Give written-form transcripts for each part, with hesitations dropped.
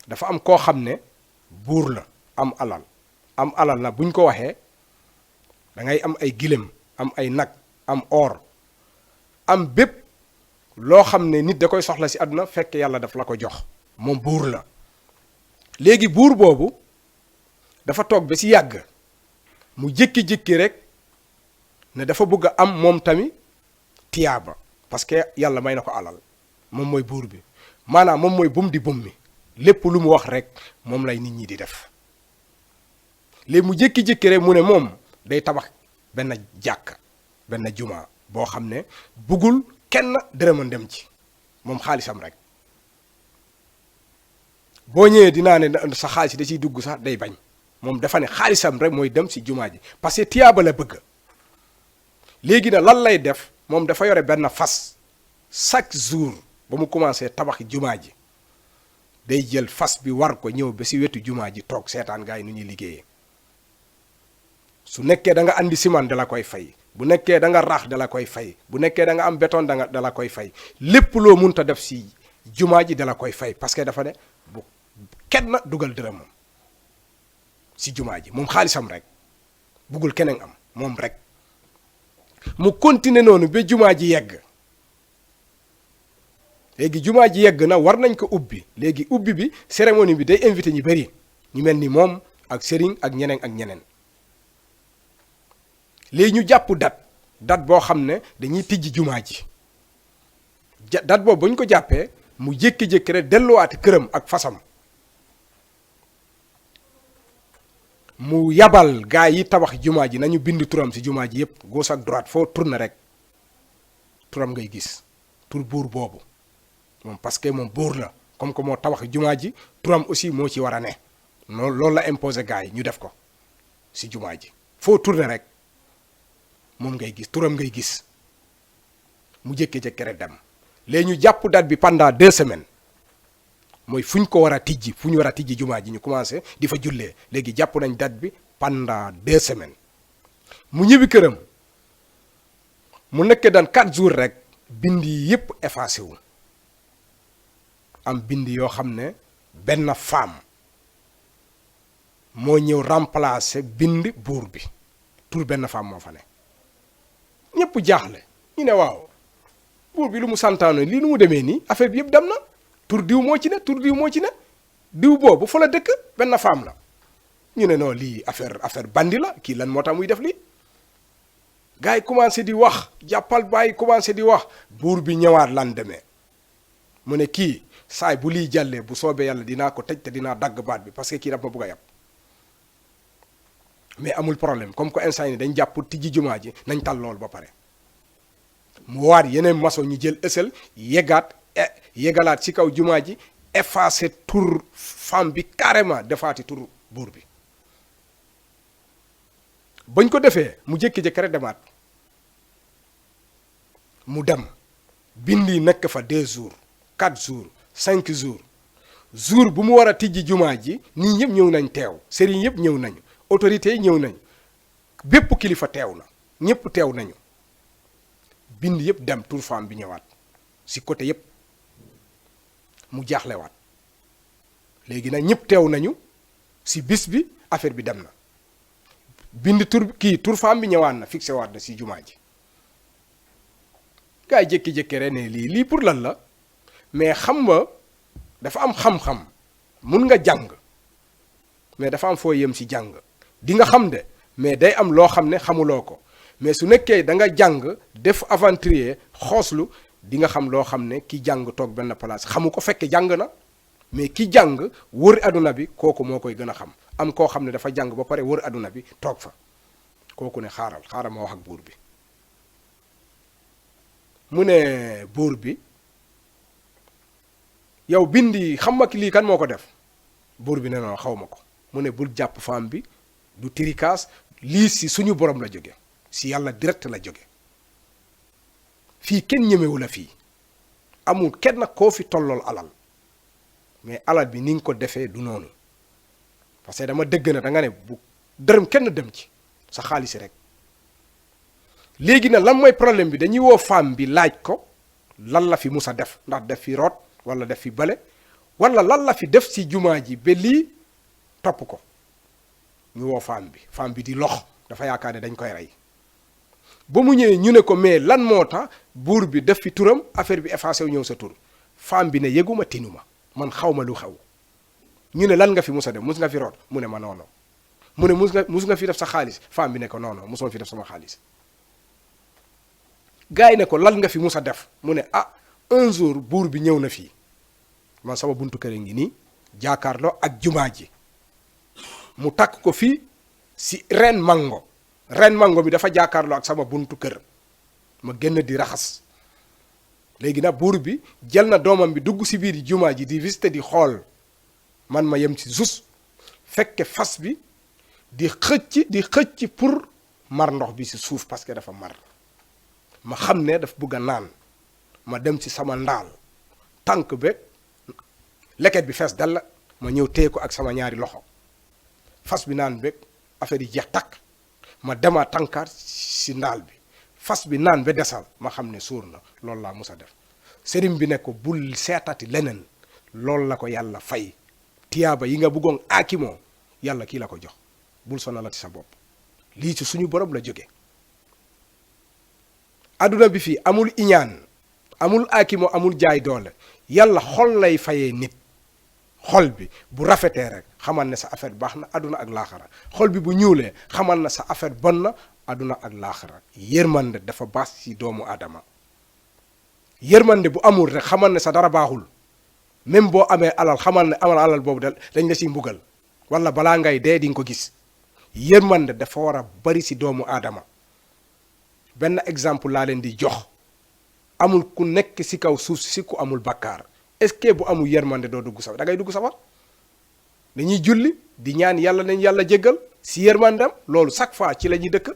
dafa am koo xam ne buur la am alal na buñ ko waxee da ngay am ay gilem am ay nag am or am bépp loo xam ne nit da koy soxla si àdduna fekk yàlla daf la ko jox moom buur la léegi buur boobu dafa toog ba si yàgg mu jékki-jékki rek ne dafa bëgg a am moom tamit tiyaaba parce que yàlla may na ko alal moom mooy buur bi maanaam moom mooy bum di bum mi lépp lu mu wax rek moom lay nit ñi di def léegi mu jékki-jékki rek mu ne moom day tabax benn jàkk benn juma boo xam ne buggul kenn dërëma dem ci moom xaalisam rek boo ñëwee dinaa ne sa xaalis da ciy dugg sax day bañ moom dafa ne xaalisam rek mooy dem si jumaa ji parce que tiyaaba la bëgg léegi na lan lay def moom dafa yore benn fas chaque jour ba mu commencé tabax jumaa ji day jël fas bi war ko ñëw ba si wetu jumaa ji toog seetaan gaa yi nu ñuy liggéeyee su nekkee da nga andi ciment da la koy fay bu nekkee da nga raax da la koy fay bu nekkee da nga am béton da la koy fay lépp loo munta def si jumaa ji da la koy fay parce que dafa ne bu kenn dugal dërëmam si jumaa ji moom xaalisam rek buggul keneen am moom rek mu continuer noonu ba jumaa ji yegg léegi jumaa ji yegg na war nañ ko ubbi léegi ubbi bi cérémonie bi day invité ñu bëri ñu mel ni moom ak sëriñ ak ñeneen léegi ñu jàpp date boo xam ne dañuy tijji jumaa ji date boobu ba ñu ko jàppee mu jékki-jékki rek delluwaati këram ak fasam mu yabal gaa yi tabax jumaa ji nañu bind turam si jumaa ji yépp gauche ak droite foo tourner rek turam ngay gis tur buur boobu moom parce que moom buur la comme que moo tabax jumaa ji turam aussi moo ci war a ne loolu la imposé gaa yi ñu def ko si jumaa ji foo tourner rek moom ngay gis turam ngay gis mu jékki-jékki rek dem léegi ñu jàpp date bi pendant 2 semaines mooy fu ñu ko war a tijji fu ñu war a tijji jumaa ji ñu commencé di fa jullee léegi jàpp nañ date bi pendant 2 semaines mu ñibbi këram mu nekkee daan 4 jours rek bind yi yépp effacé wu am bind yoo xam ne benn femme moo ñëw remplacer bind buur bi tur benn femme moo fa ne ñëpp jaaxle ñu ne waaw buur bi lu mu santaano lii nu mu demee nii affaire bi yëpp dem na tur diw moo ci ne tur diw moo ci ne diw boobu fa la dëkk benn femme la ñu ne non lii affaire bandi la kii lan moo tax muy def lii gars yi commencé di wax jàppal bàyyi commencé di wax buur bi ñëwaat lan demee mu ne kii saay bu lii jàllee bu soobee yàlla dinaa ko tëj te dinaa dagg baat bi parce que kii daf ma bëgg a yàpp mais amul problème comme que instant yi dañ jàpp tijji jumaa ji nañ tal lool ba pare mu waat yeneen maçon ñu jël ësal yegalaat ci kaw jumaa ji effacé tur femme bi carrément defaati tur buur bi bañ ko defee mu jékki-jékki rek demaat mu dem bindi nekk fa 2 jours 4 jours 5 jours jour bu mu war a tijji jumaa ji nii ñëpp ñëw nañ teew sëriñ yëpp ñëw nañu autorités yi ñëw nañu bépp kilifa teew na ñëpp teew nañu bind yëpp dem tur femme bi ñëwaat si côté yëpp mu jaaxlewaat léegi nag ñëpp teew nañu si bis bi affaire bi dem na bind tur femme bi ñëwaat na fixé waat na si jumaa ji gaa yi jékki-jékki rek ne lii pour lan la mais xam nga dafa am xam-xam mun nga jàng mais dafa am foo yem si jàng di nga xam de mais day am loo xam ne xamuloo ko mais su nekkee da nga jàng def aventurier xooslu di nga xam loo xam ne ki jàng toog benn place xamu ko fekke jàng na mais ki jàng wër aduna bi kooku moo koy gën a xam am koo xam ne dafa jàng ba pare wër aduna bi toog fa kooku ne xaaral ma wax ak buur bi mu ne buur bi yow bindi xam ma ki lii kan moo ko def buur bi ne non xaw ma ko mu ne bul jàpp femme bi du tirikaas lii si suñu borom la jóge si yàlla direct la jóge fii kenn ñemewu la fii amul kenn koo fi tollool alal mais alal bi ni nga ko defee du noonu parce que dama dëgg na da nga ne bu dërëm kenn dem ci sa xaalis rek léegi nag lan mooy problème bi dañuy woo femme bi laaj ko lan la fi mus a def ndax def fi root wala def fi bale wala lan la fi def si jumaa ji ba lii topp ko ñu woo femme bi di lox dafa yaakaar ne dañ koy rey ba mu ñëwee ñu ne ko mais lan moo tax buur bi def fi turam affaire bi effacé wu ñëw sa tur femme bi ne yëguma tinuma man xaw ma lu xew ñu ne lan nga fi mus a def mus nga fi root mu ne ma noono mu ne mus nga fi def sa xaalis femme bi ne ko noono musuma fi def sama xaalis gars yi ne ko lan nga fi mus a def mu ne un jour buur bi ñëw na fii man sama buntu kër ngi nii jaakaarloo ak jumaa ji mu takk ko fii si ren mango bi dafa jaakaarloo ak sama buntu kër ma génn di raxas léegi nag buur bi jël na doomam bi dugg si biir jumaa ji di visiter di xool man ma yem ci zus fekke fas bi di xëcc pour mar ndox bi si suuf parce que dafa mar ma xam ne daf bugg a naan ma dem ci sama ndaal tànk be leket bi fees dal ma ñëw téye ko ak sama ñaari loxo fas bi naan be affaire yi jeex takk ma demaat tànkaat si ndaal bi fas bi naan ba desal ma xam ne suur na loolu laa mus a def sëriñ bi ne ko bul seetati leneen loolu la ko yàlla fay tiyaaba yi nga bëggoon aakimoo yàlla kii la ko jox bul sonalati sa bopp lii ci suñu borom la jóge adduna bi fii amul iñaan amul aakimoo amul jaay doole yàlla xol lay fayee nit xol bi bu rafetee rek xamal ne sa affaire baax na adduna ak laaxara xol bi bu ñuulee xamal na sa affaire bon na adduna ak laaxara yërmande dafa baax ci doomu aadama yërmande bu amul rek xamal ne sa dara baaxul même boo amee alal xamal ne amal alal boobu dañ la ciy mbugal wala balaa ngay dee di nga ko gis yërmande dafa war a bari ci doomu aadama benn exemple laa leen di jox amul ku nekk ci kaw suuf si ku amul bakkaar est-ce que bu amul yërmande doo dugg safar da ngay dugg safar dañuy julli di ñaan yàlla nañ yàlla jéggal ci yërmandem loolu chaque fois ci la ñuy dëkk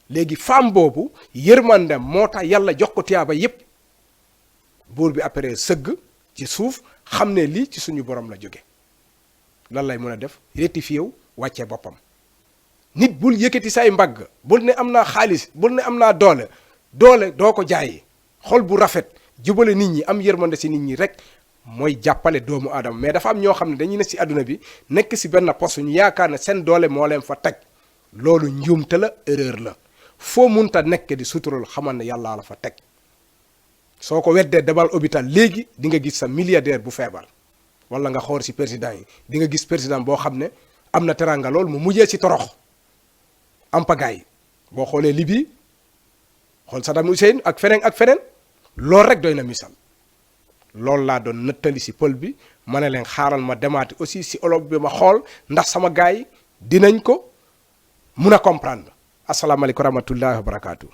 léegi femme boobu yërmandem moo tax yàlla jox ko tiyaaba yépp buur bi après sëgg ci suuf xam ne lii ci suñu borom la jóge lan lay mën a def rectifié wu wàccee boppam nit bul yëkkati say mbagg bul ne am naa xaalis bul ne am naa doole doo ko jaayi xol bu rafet jubale nit ñi am yërmande ci nit ñi rek mooy jàppale doomu aadama mais dafa am ñoo xam ne dañuy ne ci àdduna bi nekk ci benn poste ñu yaakaar ne seen doole moo leen fa teg loolu njuumte la erreur la foo munta nekk di sutural xamal ne yàllaa la fa teg soo ko weddee demal hôpital léegi di nga gis sa milliardaire bu feebar wala nga xool ci président yi di nga gis président boo xam ne am na teranga lool mu mujjee ci torox am pagaay boo xoolee Libye xool Saddam Hussein ak feneen loolu rek doy na misal loolu laa doon nëttali ci pël bi ma ne leen xaaral ma demaati aussi ci olof bi ma xool ndax sama gaay dinañ ko mun a comprendre asalaamaaleykum wa rahmatullahi wa barakaatu.